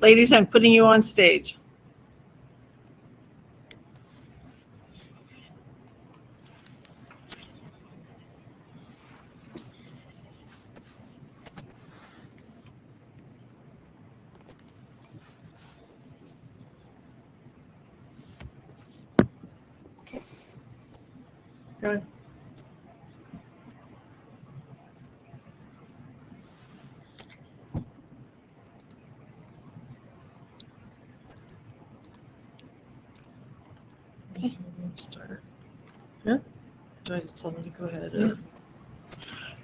Ladies, I'm putting you on stage. Go ahead. Okay. Start. Yeah. Do I just tell them to go ahead? Yeah.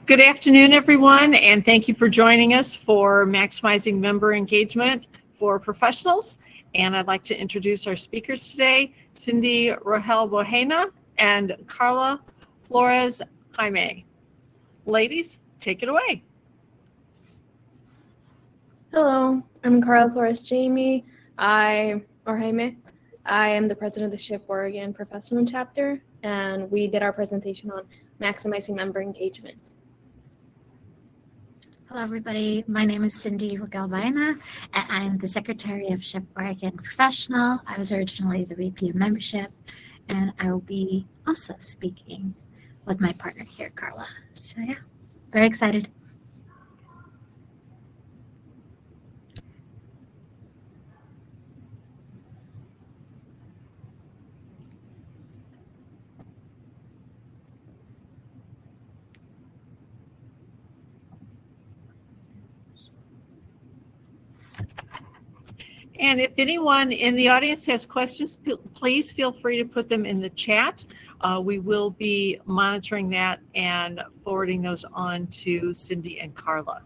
Good afternoon, everyone, and thank you for joining us for Maximizing Member Engagement for Professionals. And I'd like to introduce our speakers today, Cindy Rohel Bojena and Carla Flores Jaime. Ladies, take it away. Hello, I'm Carla Flores Jaime. I am the president of the SHIP Oregon Professional Chapter, and we did our presentation on maximizing member engagement. Hello, everybody. My name is Cindy Rohel Bojena, and I'm the secretary of SHIP Oregon Professional. I was originally the VP of membership, and I will be also speaking with my partner here, Carla. So yeah, very excited. And if anyone in the audience has questions, please feel free to put them in the chat. We will be monitoring that and forwarding those on to Cindy and Carla.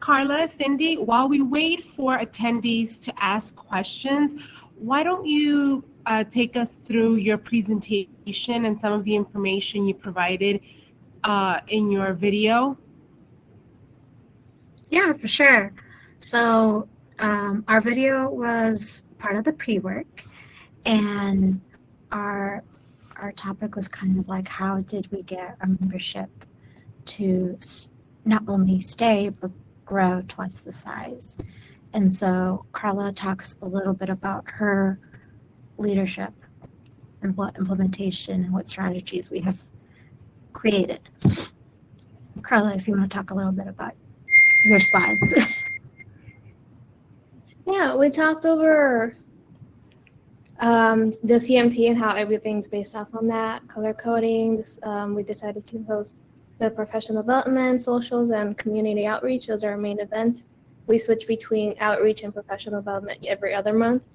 Carla, Cindy, while we wait for attendees to ask questions, why don't you take us through your presentation and some of the information you provided in your video? Yeah, for sure. So our video was part of the pre-work, and our topic was kind of like, how did we get our membership to not only stay, but grow twice the size? And so Carla talks a little bit about her leadership and what implementation and what strategies we have created. Carla, if you want to talk a little bit about your slides. Yeah, we talked over the CMT and how everything's based off on that, color coding. We decided to host the professional development, socials, and community outreach. Those are our main events. We switch between outreach and professional development every other month.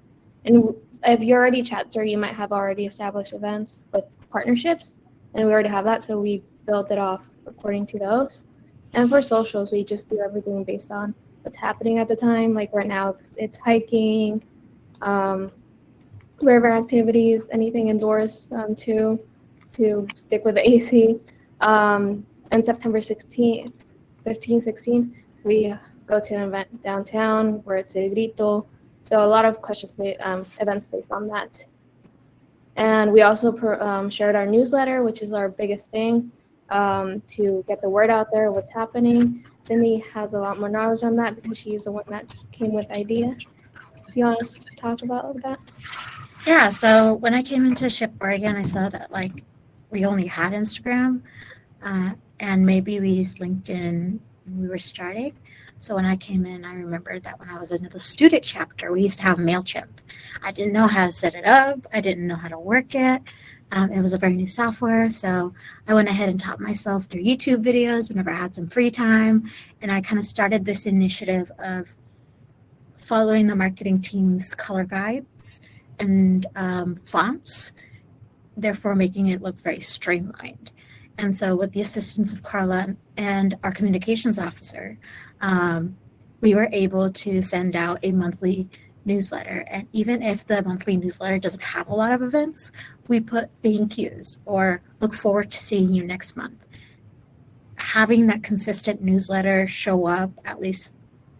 And if you're already chapter, you might have already established events with partnerships, and we already have that, so we built it off according to those. And for socials, we just do everything based on what's happening at the time. Like right now, it's hiking, river activities, anything indoors to stick with the AC. And September 16th, 15th, 16th, we go to an event downtown where it's a grito. So a lot of questions, events based on that. And we also shared our newsletter, which is our biggest thing, to get the word out there, what's happening. Cindy has a lot more knowledge on that because she's the one that came with the idea. You want us to talk about that? Yeah, so when I came into SHIP Oregon, I saw that like we only had Instagram, and maybe we used LinkedIn when we were starting. So when I came in, I remembered that when I was in the student chapter, we used to have MailChimp. I didn't know how to set it up. I didn't know how to work it. It was a very new software. So I went ahead and taught myself through YouTube videos whenever I had some free time. And I kind of started this initiative of following the marketing team's color guides and fonts, therefore making it look very streamlined. And so with the assistance of Carla and our communications officer, we were able to send out a monthly newsletter. And even if the monthly newsletter doesn't have a lot of events, we put thank yous or look forward to seeing you next month. Having that consistent newsletter show up at least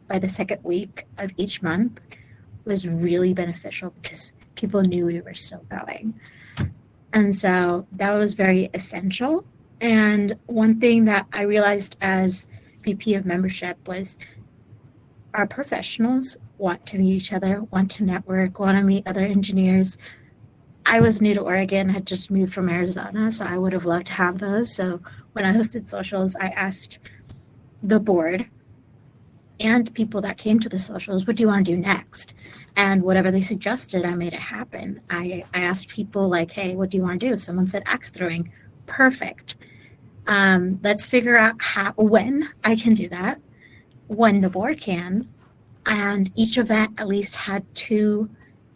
by the second week of each month was really beneficial because people knew we were still going. And so that was very essential. And one thing that I realized as VP of membership was our professionals want to meet each other, want to network, want to meet other engineers. I was new to Oregon, had just moved from Arizona, so I would have loved to have those. So when I hosted socials, I asked the board and people that came to the socials, what do you want to do next? And whatever they suggested, I made it happen. I asked people like, hey, what do you want to do? Someone said axe throwing. Perfect. Let's figure out when I can do that, when the board can. And each event at least had 2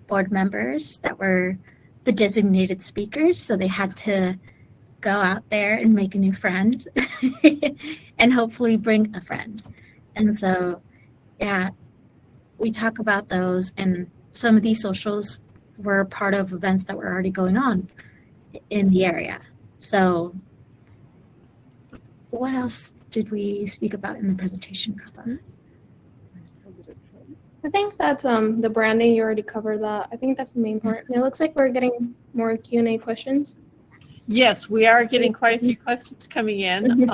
board members that were the designated speakers. So they had to go out there and make a new friend and hopefully bring a friend. And so, yeah, we talk about those, and some of these socials were part of events that were already going on in the area. So what else did we speak about in the presentation, Carla? I think that's the branding. You already covered that. I think that's the main part. And it looks like we're getting more Q&A questions. Yes, we are getting quite a few questions coming in.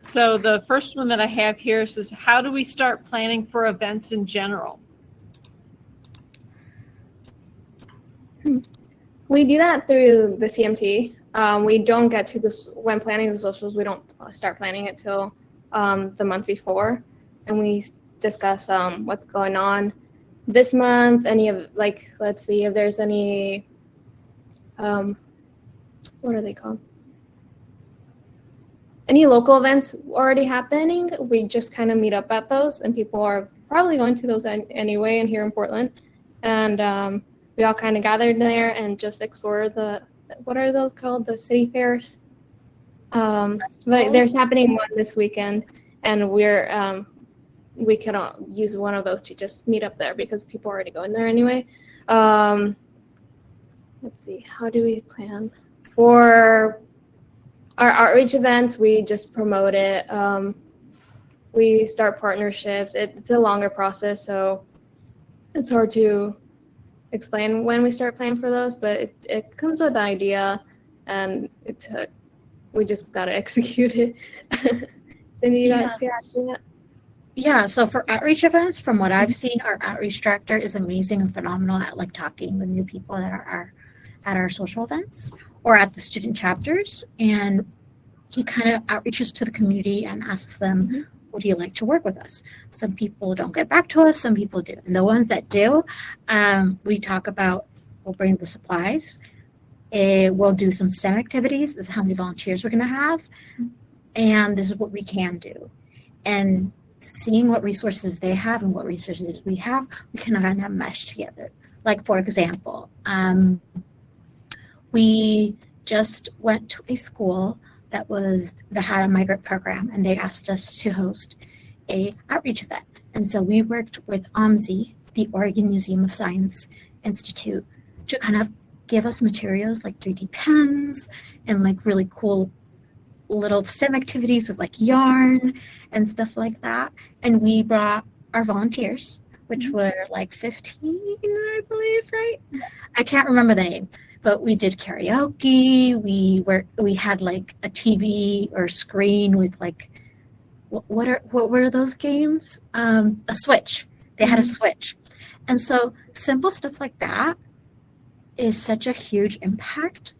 So the first one that I have here is how do we start planning for events in general? We do that through the CMT. We don't get to this when planning the socials. We don't start planning it till the month before, and we discuss what's going on this month. Any of let's see if there's any what are they called? Any local events already happening. We just kind of meet up at those, and people are probably going to those anyway. And here in Portland, and we all kind of gathered there and just explore what are those called? The city fairs. But there's happening one this weekend, and we can all use one of those to just meet up there because people are already going there anyway. Let's see, how do we plan for our outreach events? We just promote it. We start partnerships. It's a longer process, so it's hard to explain when we start planning for those, but it comes with the idea, and we just got to execute it. Cindy, you got to do that? Yeah, so for outreach events, from what I've seen, our outreach director is amazing and phenomenal at talking with new people that are at our social events or at the student chapters, and he kind of outreaches to the community and asks them, would you like to work with us? Some people don't get back to us, some people do. And the ones that do, we talk about, we'll bring the supplies, we'll do some STEM activities, this is how many volunteers we're gonna have, and this is what we can do. And seeing what resources they have and what resources we have, we can kind of mesh together. Like for example, we just went to a school that had a migrant program, and they asked us to host a outreach event. And so we worked with OMSI, the Oregon Museum of Science Institute, to kind of give us materials like 3D pens and really cool little STEM activities with yarn and stuff like that. And we brought our volunteers, which were 15, I believe, right? I can't remember the name. But we did karaoke. We had a TV or screen with what were those games? A Switch. They had a Switch. And so simple stuff like that is such a huge impact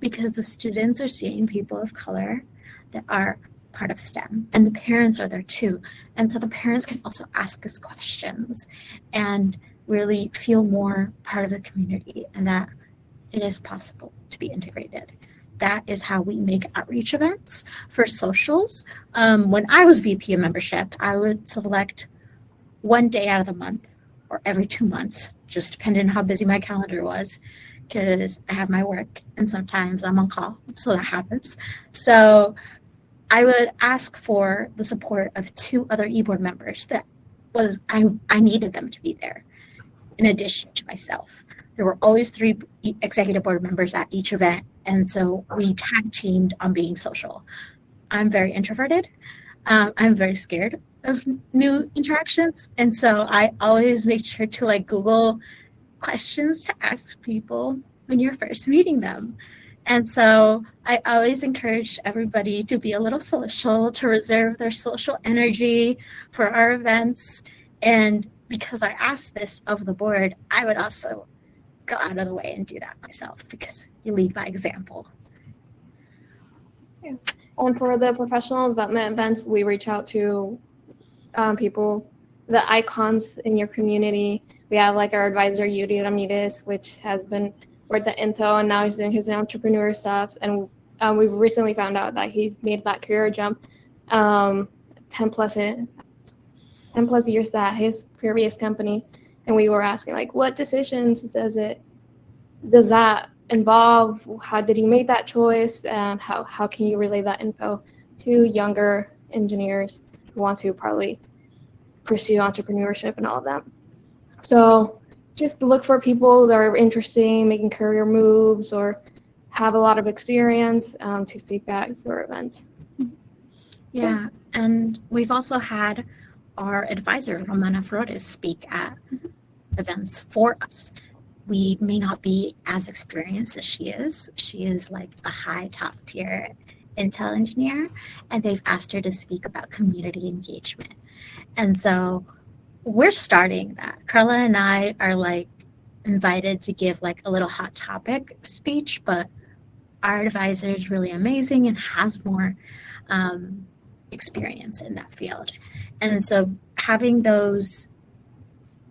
because the students are seeing people of color that are part of STEM, and the parents are there too. And so the parents can also ask us questions and really feel more part of the community and that it is possible to be integrated. That is how we make outreach events for socials. When I was VP of membership, I would select one day out of the month or every 2 months, just depending on how busy my calendar was, because I have my work and sometimes I'm on call, so that happens. So I would ask for the support of 2 other e-board members that I needed them to be there in addition to myself. There were always 3 executive board members at each event, and so we tag teamed on being social. I'm very introverted. I'm very scared of new interactions, and so I always make sure to like Google questions to ask people when you're first meeting them. And so I always encourage everybody to be a little social, to reserve their social energy for our events. And because I asked this of the board, I would also go out of the way and do that myself because you lead by example. And for the professional development events, we reach out to people, the icons in your community. We have like our advisor, Yuri Ramirez, which has been worked at Intel and now he's doing his entrepreneur stuff. And we've recently found out that he's made that career jump 10 plus years at his previous company. And we were asking like, what decisions does that involve? How did he make that choice? And how can you relay that info to younger engineers who want to probably pursue entrepreneurship and all of that? So just look for people that are interested in making career moves or have a lot of experience to speak at your events. Yeah, and we've also had our advisor, Romana Flores, speak at events for us. We may not be as experienced as she is. She is like a high top tier Intel engineer, and they've asked her to speak about community engagement. And so we're starting that. Carla and I are like invited to give like a little hot topic speech, but our advisor is really amazing and has more experience in that field. And so having those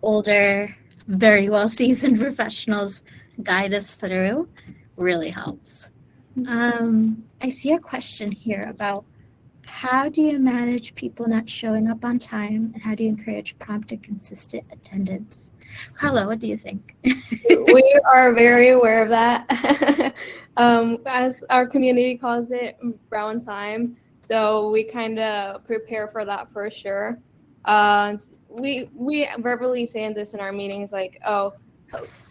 older, very well seasoned professionals guide us through really helps. I see a question here about how do you manage people not showing up on time and how do you encourage prompt and consistent attendance? Carla, what do you think? We are very aware of that. As our community calls it, brown time. So we kind of prepare for that for sure. We verbally saying this in our meetings, like, oh,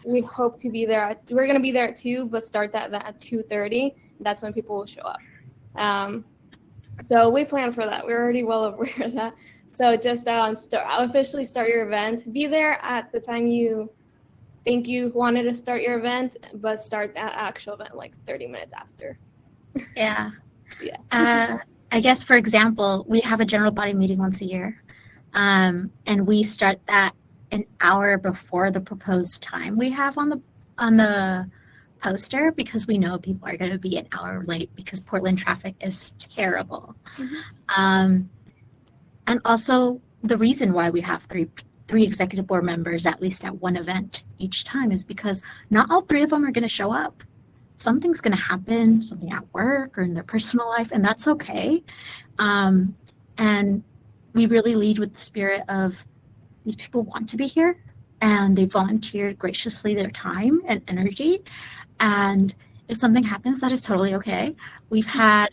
we hope to be there. We're going to be there at 2, but start that at 2:30. That's when people will show up. So we plan for that. We're already well aware of that. So just officially start your event. Be there at the time you think you wanted to start your event, but start that actual event like 30 minutes after. Yeah. Yeah. I guess, for example, we have a general body meeting once a year, and we start that an hour before the proposed time we have on the poster because we know people are going to be an hour late because Portland traffic is terrible. Mm-hmm. And also the reason why we have three executive board members at least at one event each time is because not all 3 of them are going to show up. Something's going to happen, something at work or in their personal life, and that's okay. And we really lead with the spirit of these people want to be here and they volunteered graciously their time and energy. And if something happens, that is totally okay. We've had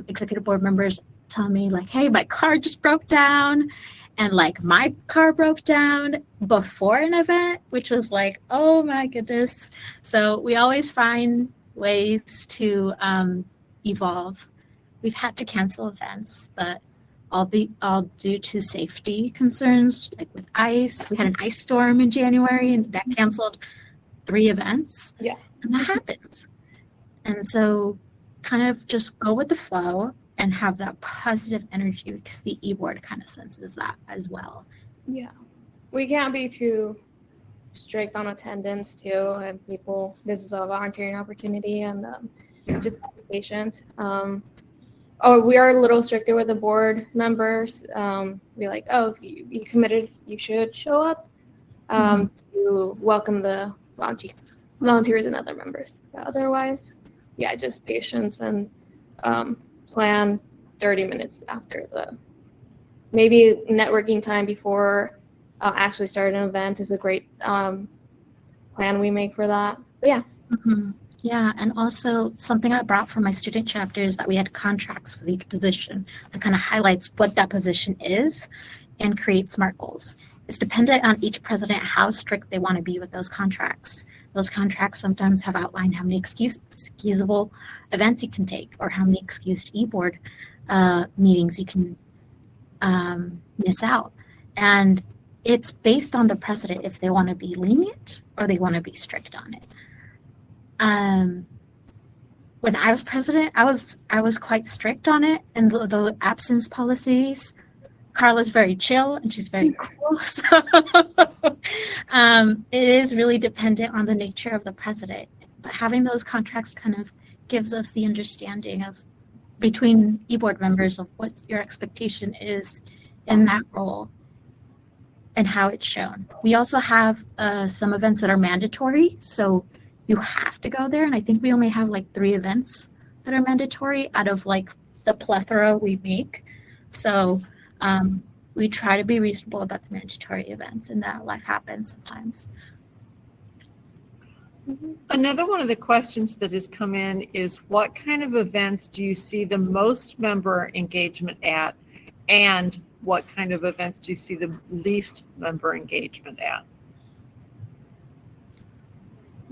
executive board members tell me like, hey, my car just broke down. And like my car broke down before an event, which was like, oh my goodness. So we always find ways to evolve. We've had to cancel events, but all due to safety concerns, like with ice. We had an ice storm in January and that canceled 3 events. Yeah. And that happens. And so kind of just go with the flow and have that positive energy, because the e-board kind of senses that as well. Yeah. We can't be too strict on attendance too, and people, this is a volunteering opportunity, and just be patient. We are a little stricter with the board members. Be like, oh, if you committed, you should show up to welcome the volunteers and other members. But otherwise, yeah, just patience and plan 30 minutes after maybe networking time before actually start an event is a great plan we make for that. But yeah. Mm-hmm. Yeah, and also something I brought from my student chapter is that we had contracts for each position that kind of highlights what that position is and create SMART goals. It's dependent on each president how strict they want to be with those contracts. Those contracts sometimes have outlined how many excusable events you can take, or how many excused e-board meetings you can miss out. And it's based on the president if they want to be lenient or they want to be strict on it. When I was president, I was quite strict on it, and the absence policies. Carla's very chill and she's very cool. So it is really dependent on the nature of the president. But having those contracts kind of gives us the understanding of between e-board members of what your expectation is in that role and how it's shown. We also have some events that are mandatory, so you have to go there. And I think we only have like 3 events that are mandatory out of like the plethora we make. So we try to be reasonable about the mandatory events, and that life happens sometimes. Another one of the questions that has come in is, what kind of events do you see the most member engagement at, and what kind of events do you see the least member engagement at?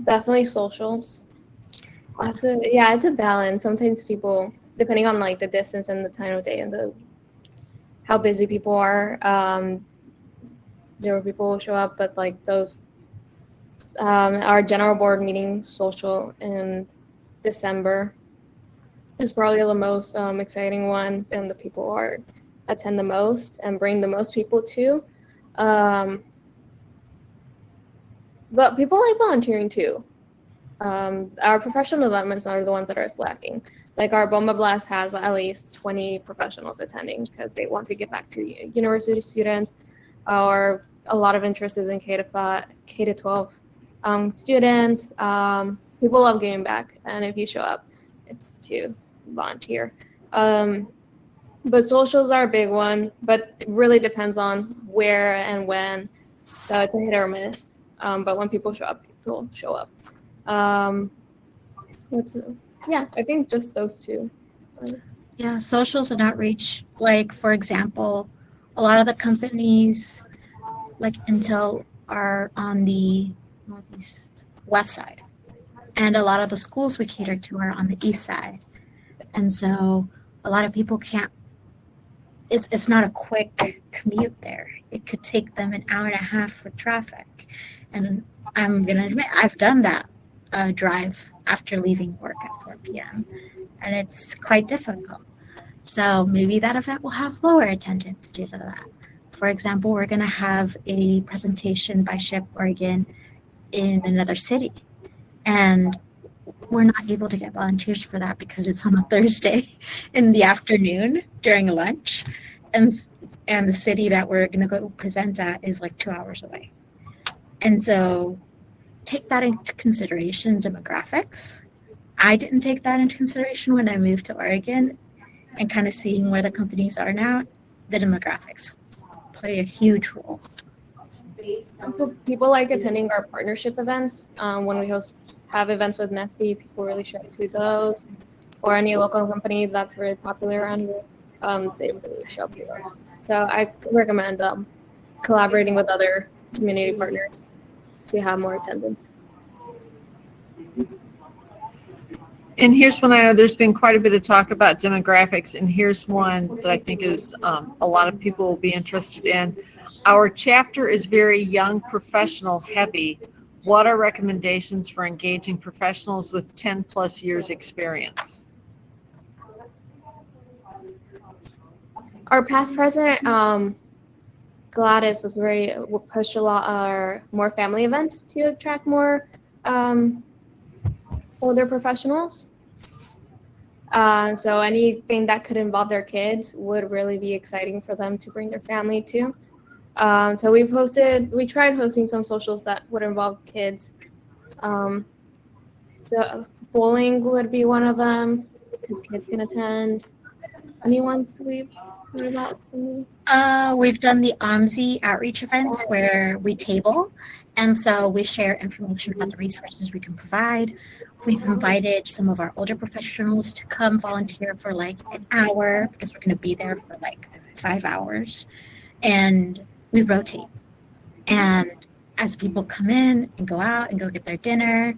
Definitely socials. It's a balance. Sometimes people, depending on like the distance and the time of day and how busy people are, 0 people will show up, but like those, our general board meeting social in December is probably the most exciting one, and the people attend the most and bring the most people too. But people like volunteering too. Our professional developments are the ones that are lacking. Like our Bomba Blast has at least 20 professionals attending because they want to get back to university students, or a lot of interest is in K-12 students. People love giving back, and if you show up, it's to volunteer. But socials are a big one, but it really depends on where and when. So it's a hit or miss. But when people show up, people show up. I think just those 2. Yeah, socials and outreach. Like, for example, a lot of the companies like Intel are on the west side, and a lot of the schools we cater to are on the east side. And so a lot of people can't, it's not a quick commute there. It could take them an hour and a half with traffic. And I'm going to admit, I've done that drive after leaving work at 4 p.m. and it's quite difficult. So maybe that event will have lower attendance due to that. For example, we're going to have a presentation by SHIP Oregon in another city, and we're not able to get volunteers for that because it's on a Thursday in the afternoon during lunch, and the city that we're going to go present at is like 2 hours away. And so take that into consideration, demographics. I didn't take that into consideration when I moved to Oregon, and kind of seeing where the companies are now, the demographics play a huge role. Also, people like attending our partnership events. When we have events with Nesby, people really show up to those, or any local company that's very popular around here. They really show up to those. So I recommend collaborating with other community partners to have more attendance. And here's one I know there's been quite a bit of talk about demographics, and here's one that I think is a lot of people will be interested in. Our chapter is very young professional heavy. What are recommendations for engaging professionals with 10 plus years experience? Our past president, Gladys, was pushed a lot more family events to attract more older professionals. So anything that could involve their kids would really be exciting for them to bring their family to. So we tried hosting some socials that would involve kids. So bowling would be one of them because kids can attend. Any ones we've heard about? We've done the OMSI outreach events where we table, and so we share information about the resources we can provide. We've invited some of our older professionals to come volunteer for like an hour because we're going to be there for like 5 hours, and we rotate. And as people come in and go out and go get their dinner,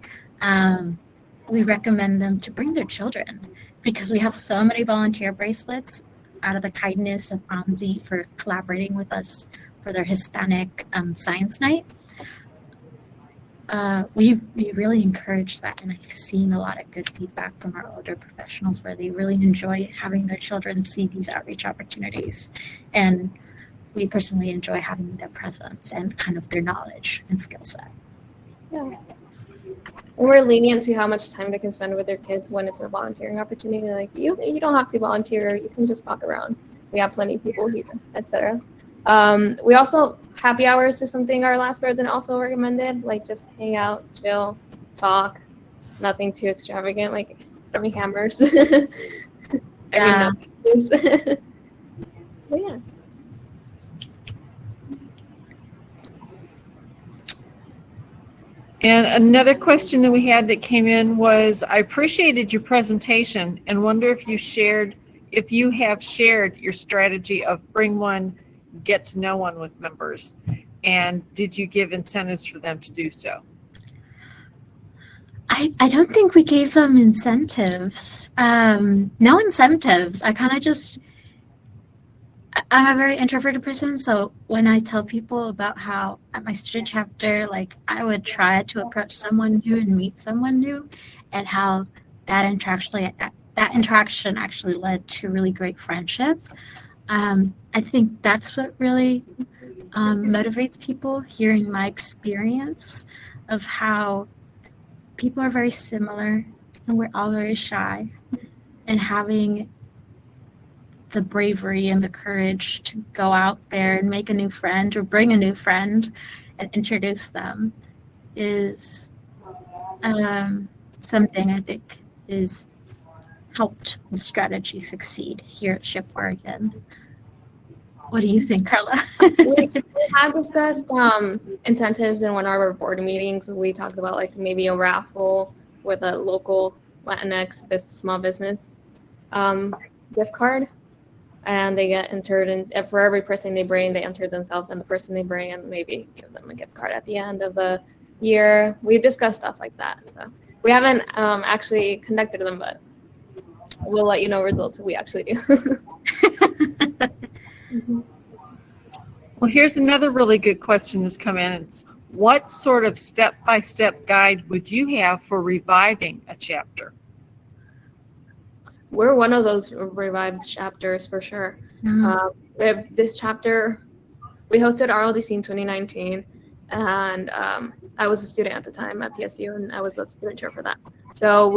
we recommend them to bring their children because we have so many volunteer bracelets out of the kindness of OMSI for collaborating with us for their Hispanic Science Night. We really encourage that, and I've seen a lot of good feedback from our older professionals where they really enjoy having their children see these outreach opportunities. And we personally enjoy having their presence and kind of their knowledge and skill set. Yeah. We're lenient to how much time they can spend with their kids when it's a volunteering opportunity. Like you don't have to volunteer, you can just walk around. We have plenty of people here, etc. We also, happy hours is something our last president also recommended, like just hang out, chill, talk, nothing too extravagant, like throwing hammers. Yeah. But yeah. And another question that we had that came in was, I appreciated your presentation and wonder if you have shared your strategy of bring one, get to know one with members, and did you give incentives for them to do so? I don't think we gave them incentives. No incentives. I'm a very introverted person, so when I tell people about how at my student chapter, like I would try to approach someone new and meet someone new, and how that interaction actually led to really great friendship. I think that's what really motivates people, hearing my experience of how people are very similar and we're all very shy, and having the bravery and the courage to go out there and make a new friend or bring a new friend and introduce them is something I think is helped the strategy succeed here at SHIP Oregon. What do you think, Carla? We have discussed incentives in one of our board meetings. We talked about like maybe a raffle with a local Latinx small business gift card, and they get entered, and for every person they bring, they enter themselves and the person they bring, and maybe give them a gift card at the end of the year. We've discussed stuff like that. So we haven't actually conducted them, but we'll let you know results if we actually do. Mm-hmm. Well, here's another really good question that's come in. It's, what sort of step-by-step guide would you have for reviving a chapter? We're one of those revived chapters for sure. We have this chapter, we hosted RLDC in 2019, and I was a student at the time at PSU, and I was the student chair for that. So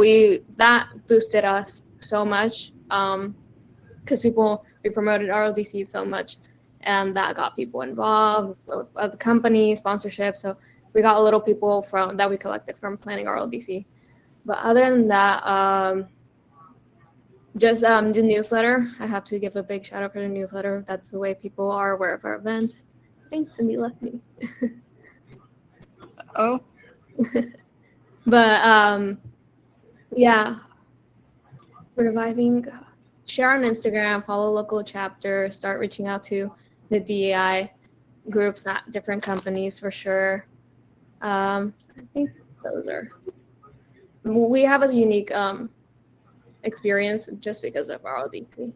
that boosted us so much because we promoted RLDC so much, and that got people involved with the company, sponsorship. So we got a little people that we collected from planning RLDC. But other than that, just the newsletter. I have to give a big shout out for the newsletter. That's the way people are aware of our events. Thanks, Cindy left me. Oh. But yeah, reviving. Share on Instagram, follow local chapter, start reaching out to the DEI groups, not different companies for sure. I think those are. We have a unique experience just because of RLDC.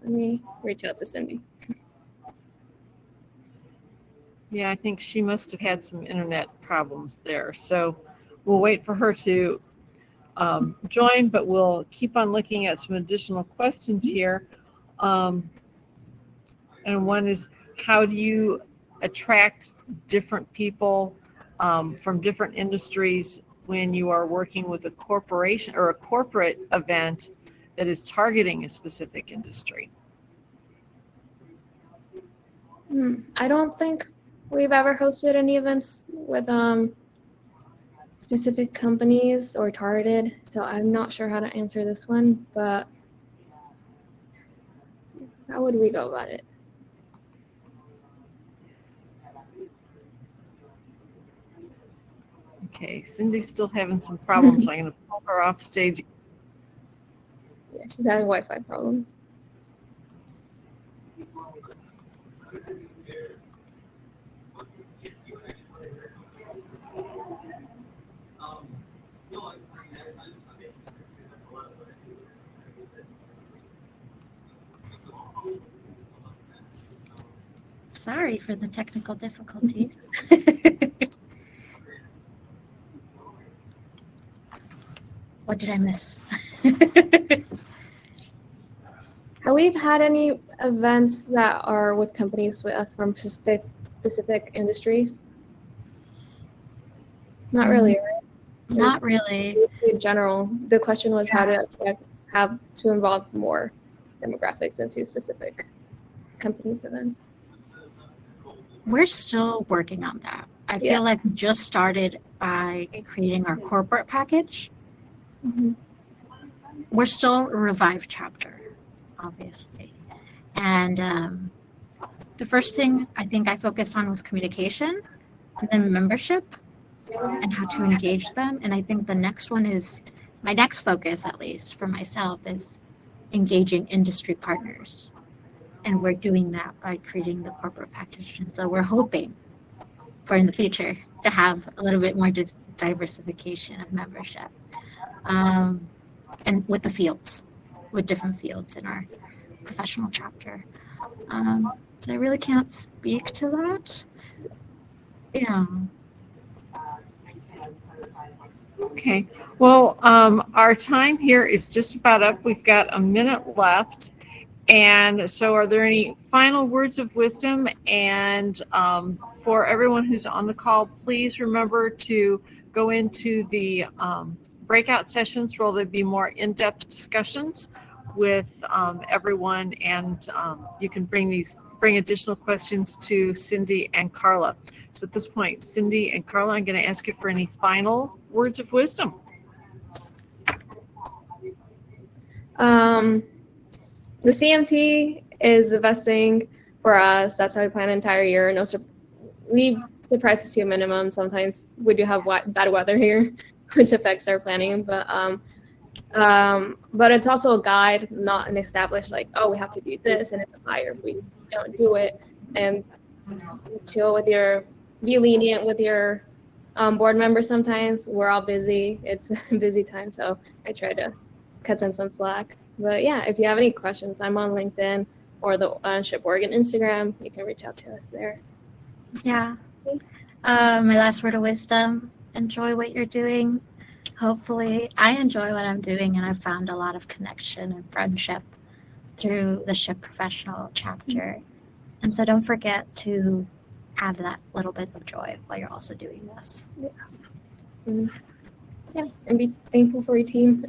Let me reach out to Cindy. Yeah, I think she must have had some internet problems there. So we'll wait for her to join, but we'll keep on looking at some additional questions here. and one is how do you attract different people from different industries when you are working with a corporation or a corporate event that is targeting a specific industry? I don't think we've ever hosted any events with specific companies or targeted, so I'm not sure how to answer this one, but how would we go about it? Okay, Cindy's still having some problems. I'm going to pull her off stage. Yeah, she's having Wi-Fi problems. Sorry for the technical difficulties. What did I miss? Have we had any events that are with companies from specific industries? Not really, right? Not really. In general, the question was how to have to involve more demographics into specific companies' events. We're still working on that. I feel like we just started by creating our corporate package. Mm-hmm. We're still a revived chapter, obviously. And the first thing I think I focused on was communication, and then membership, and how to engage them. And I think the next one is, my next focus, at least for myself, is engaging industry partners. And we're doing that by creating the corporate package. And so we're hoping for in the future to have a little bit more diversification of membership. And with the fields, with different fields in our professional chapter. So I really can't speak to that. Yeah. Okay, well, our time here is just about up. We've got a minute left. And so are there any final words of wisdom? And for everyone who's on the call, please remember to go into the breakout sessions where there'll be more in-depth discussions with everyone, and you can bring additional questions to Cindy and Carla. So at this point, Cindy and Carla, I'm going to ask you for any final words of wisdom. The CMT is the best thing for us. That's how we plan an entire year. We surprise us to a minimum. Sometimes we do have bad weather here, which affects our planning. But it's also a guide, not an established we have to do this and it's a fire if we don't do it. And chill with be lenient with your board members. Sometimes we're all busy. It's a busy time, so I try to cut in some slack. But yeah, if you have any questions, I'm on LinkedIn or the SHIP Oregon Instagram. You can reach out to us there. Yeah. My last word of wisdom, enjoy what you're doing. Hopefully, I enjoy what I'm doing, and I've found a lot of connection and friendship through the SHIP Professional chapter. And so don't forget to have that little bit of joy while you're also doing this. Yeah, and be thankful for your team.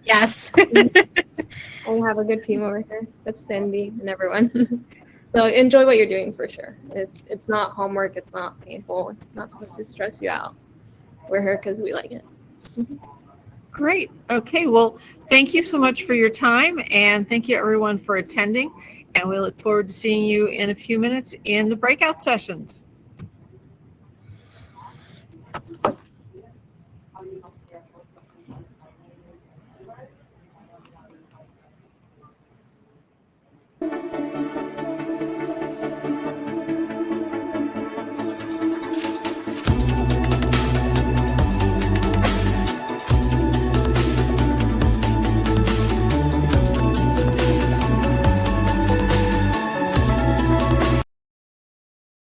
Yes. We have a good team over here. That's Cindy and everyone. So enjoy what you're doing for sure. It's not homework. It's not painful. It's not supposed to stress you out. We're here because we like it. Great. Okay. Well, thank you so much for your time, and thank you everyone for attending. And we look forward to seeing you in a few minutes in the breakout sessions.